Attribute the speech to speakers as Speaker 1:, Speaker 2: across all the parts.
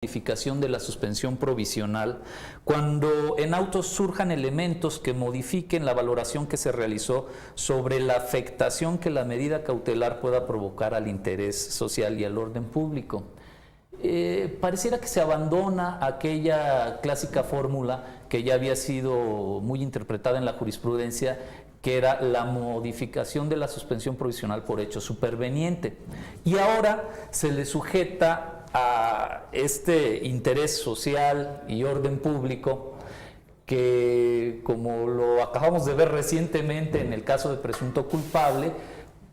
Speaker 1: modificación de la suspensión provisional cuando en autos surjan elementos que modifiquen la valoración que se realizó sobre la afectación que la medida cautelar pueda provocar al interés social y al orden público. Pareciera que se abandona aquella clásica fórmula que ya había sido muy interpretada en la jurisprudencia, que era la modificación de la suspensión provisional por hecho superveniente, y ahora se le sujeta a este interés social y orden público que, como lo acabamos de ver recientemente en el caso de presunto culpable,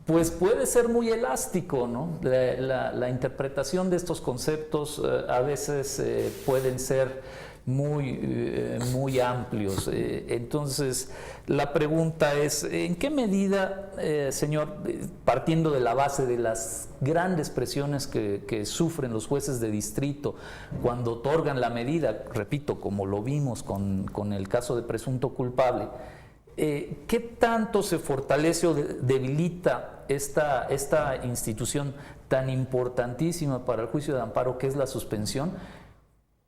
Speaker 1: pues puede ser muy elástico, ¿no? La interpretación de estos conceptos a veces pueden ser muy amplios. Entonces, la pregunta es, ¿en qué medida, señor, partiendo de la base de las grandes presiones que sufren los jueces de distrito cuando otorgan la medida, repito, como lo vimos con el caso de presunto culpable, qué tanto se fortalece o debilita esta institución tan importantísima para el juicio de amparo que es la suspensión,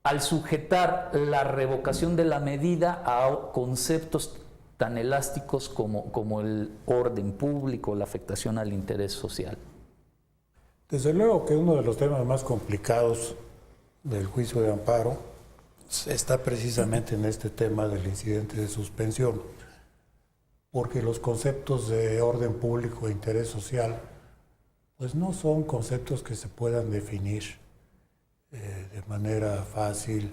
Speaker 1: al sujetar la revocación de la medida a conceptos tan elásticos como el orden público, la afectación al interés social?
Speaker 2: Desde luego que uno de los temas más complicados del juicio de amparo está precisamente en este tema del incidente de suspensión, porque los conceptos de orden público e interés social pues no son conceptos que se puedan definir de manera fácil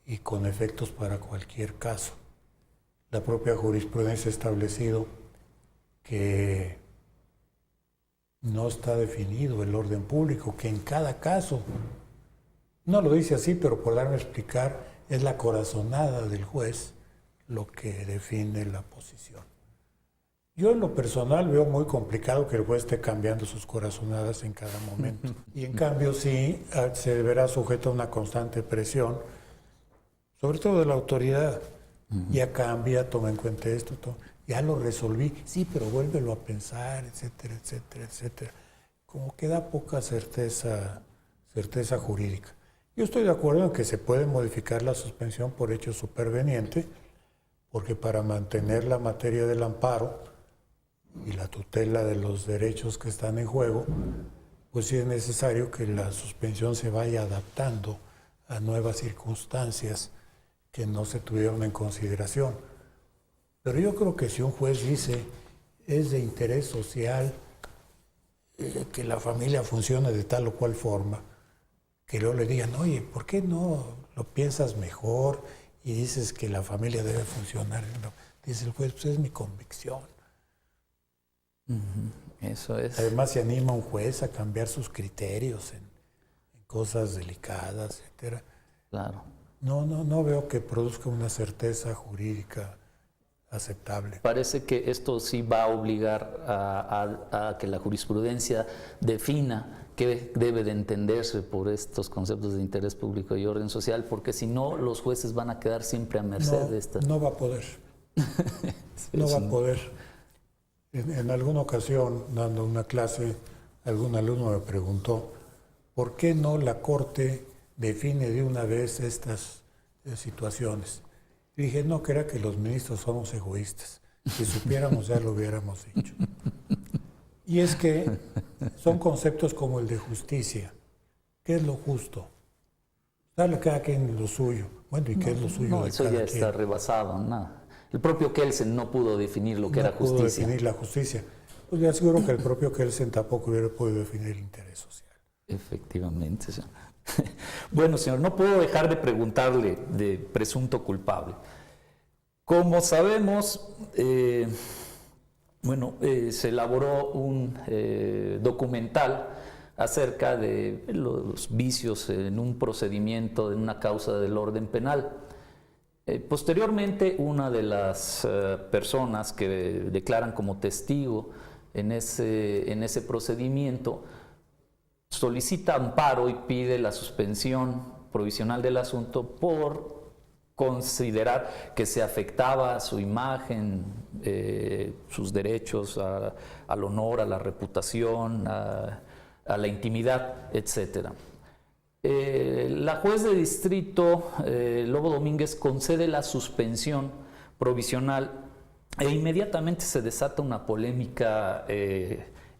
Speaker 2: y con efectos para cualquier caso. La propia jurisprudencia ha establecido que no está definido el orden público, que en cada caso, no lo dice así, pero por darme a explicar, es la corazonada del juez lo que define la posición. Yo en lo personal veo muy complicado que el juez esté cambiando sus corazonadas en cada momento. Y en cambio sí se verá sujeto a una constante presión, sobre todo de la autoridad. Ya cambia, toma en cuenta esto, ya lo resolví, sí, pero vuélvelo a pensar, etcétera, etcétera, etcétera. Como que da poca certeza jurídica. Yo estoy de acuerdo en que se puede modificar la suspensión por hecho superveniente, porque para mantener la materia del amparo y la tutela de los derechos que están en juego, pues sí es necesario que la suspensión se vaya adaptando a nuevas circunstancias que no se tuvieron en consideración. Pero yo creo que si un juez dice es de interés social que la familia funcione de tal o cual forma, que luego le digan, oye, ¿por qué no lo piensas mejor y dices que la familia debe funcionar? No, dice el juez, pues es mi convicción.
Speaker 1: Eso es.
Speaker 2: Además se anima un juez a cambiar sus criterios en cosas delicadas, etcétera.
Speaker 1: Claro.
Speaker 2: No veo que produzca una certeza jurídica aceptable.
Speaker 1: Parece que esto sí va a obligar a que la jurisprudencia defina qué debe de entenderse por estos conceptos de interés público y orden social, porque si no, los jueces van a quedar siempre a merced de esta.
Speaker 2: No va a poder. No va a poder. En alguna ocasión, dando una clase, algún alumno me preguntó, ¿por qué no la Corte define de una vez estas situaciones? Y dije, no, que era que los ministros somos egoístas. Si supiéramos ya lo hubiéramos dicho. Y es que son conceptos como el de justicia. ¿Qué es lo justo? Darle a cada quien lo suyo. Bueno, ¿y qué es lo suyo de
Speaker 1: eso
Speaker 2: cada
Speaker 1: ya
Speaker 2: quien?
Speaker 1: está rebasado, nada. El propio Kelsen no pudo definir lo que era justicia.
Speaker 2: No pudo definir la justicia. Pues le aseguro que el propio Kelsen tampoco hubiera podido definir el interés social.
Speaker 1: Efectivamente. Bueno, señor, no puedo dejar de preguntarle de presunto culpable. Como sabemos, se elaboró un documental acerca de los vicios en un procedimiento, en una causa del orden penal. Posteriormente, una de las personas que declaran como testigo en ese procedimiento solicita amparo y pide la suspensión provisional del asunto por considerar que se afectaba a su imagen, sus derechos, al honor, a la reputación, a la intimidad, etc. La juez de distrito, Lobo Domínguez, concede la suspensión provisional e inmediatamente se desata una polémica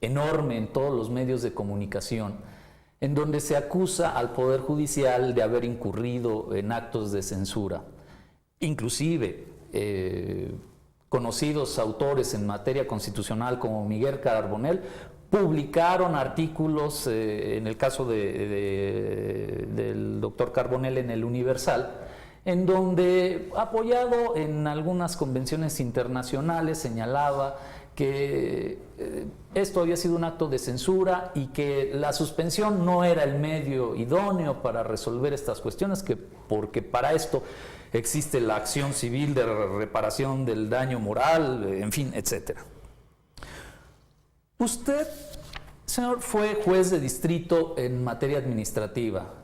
Speaker 1: enorme en todos los medios de comunicación, en donde se acusa al Poder Judicial de haber incurrido en actos de censura. Inclusive, conocidos autores en materia constitucional como Miguel Carbonell publicaron artículos, en el caso del doctor Carbonell en el Universal, en donde, apoyado en algunas convenciones internacionales, señalaba que esto había sido un acto de censura y que la suspensión no era el medio idóneo para resolver estas cuestiones, porque para esto existe la acción civil de reparación del daño moral, en fin, etc. Usted, señor, fue juez de distrito en materia administrativa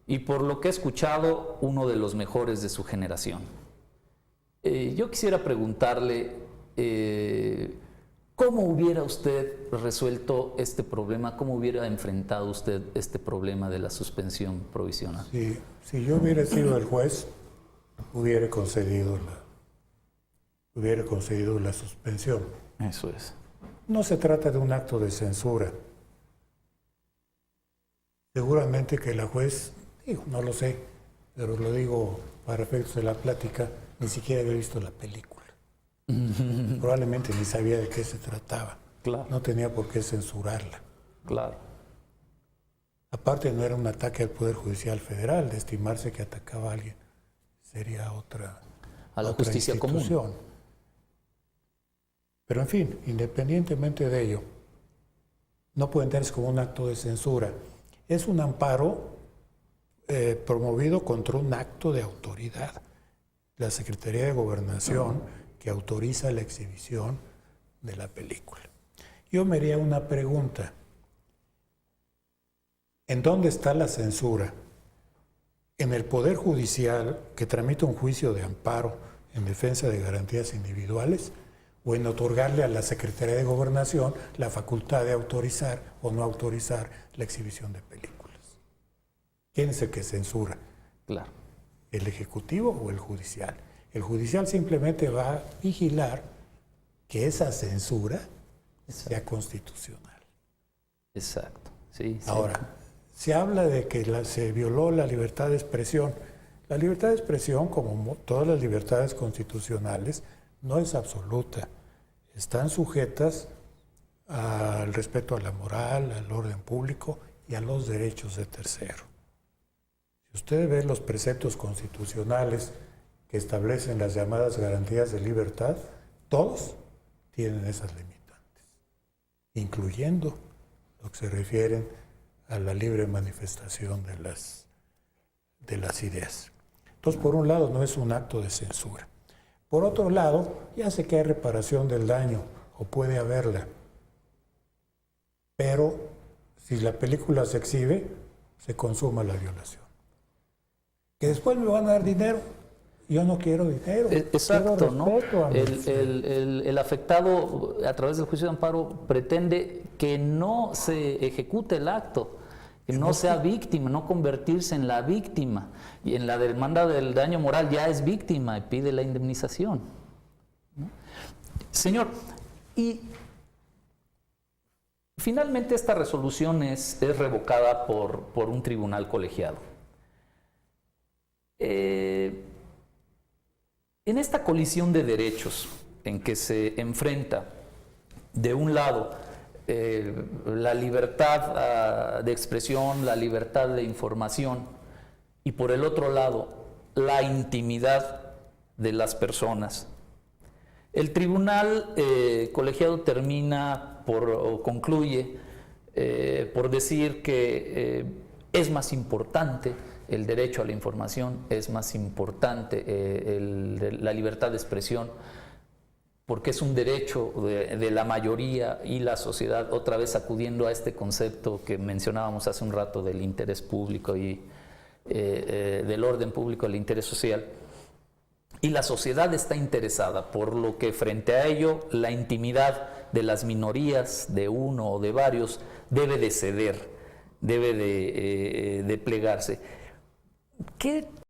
Speaker 1: y, por lo que he escuchado, uno de los mejores de su generación. Yo quisiera preguntarle ¿cómo hubiera usted resuelto este problema? ¿Cómo hubiera enfrentado usted este problema de la suspensión provisional?
Speaker 2: Si yo hubiera sido el juez, hubiera concedido la suspensión.
Speaker 1: Eso es.
Speaker 2: No se trata de un acto de censura. Seguramente que la juez, no lo sé, pero lo digo para efectos de la plática, ni siquiera había visto la película. Probablemente ni sabía de qué se trataba.
Speaker 1: Claro.
Speaker 2: No tenía por qué censurarla.
Speaker 1: Claro.
Speaker 2: Aparte, no era un ataque al Poder Judicial Federal, de estimarse que atacaba a alguien. Sería otra
Speaker 1: justicia común.
Speaker 2: Pero en fin, independientemente de ello, no puede entenderse como un acto de censura. Es un amparo promovido contra un acto de autoridad. La Secretaría de Gobernación, que autoriza la exhibición de la película. Yo me haría una pregunta. ¿En dónde está la censura? ¿En el Poder Judicial, que tramita un juicio de amparo en defensa de garantías individuales, o en otorgarle a la Secretaría de Gobernación la facultad de autorizar o no autorizar la exhibición de películas? ¿Quién es el que censura?
Speaker 1: Claro.
Speaker 2: ¿El Ejecutivo o el Judicial? El Judicial simplemente va a vigilar que esa censura sea constitucional.
Speaker 1: Exacto. Sí,
Speaker 2: Ahora, se habla de que se violó la libertad de expresión. La libertad de expresión, como todas las libertades constitucionales, no es absoluta. Están sujetas al respeto a la moral, al orden público y a los derechos de tercero. Si ustedes ven los preceptos constitucionales que establecen las llamadas garantías de libertad, todos tienen esas limitantes, incluyendo lo que se refieren a la libre manifestación de las ideas. Entonces, por un lado, no es un acto de censura. Por otro lado, ya sé que hay reparación del daño, o puede haberla, pero si la película se exhibe, se consuma la violación. Que después me van a dar dinero. Yo no quiero dinero.
Speaker 1: Exacto, ¿no?
Speaker 2: A
Speaker 1: el afectado, a través del juicio de amparo, pretende que no se ejecute el acto, que no sea víctima, no convertirse en la víctima. Y en la demanda del daño moral ya es víctima y pide la indemnización, ¿no? Señor, y finalmente esta resolución es revocada por un tribunal colegiado. En esta colisión de derechos en que se enfrenta, de un lado, la libertad de expresión, la libertad de información, y por el otro lado, la intimidad de las personas, el tribunal colegiado concluye por decir que es más importante el derecho a la información, es más importante la libertad de expresión, porque es un derecho de la mayoría y la sociedad, otra vez acudiendo a este concepto que mencionábamos hace un rato del interés público y del orden público, el interés social. Y la sociedad está interesada, por lo que frente a ello la intimidad de las minorías, de uno o de varios, debe de ceder. debe de plegarse. ¿Qué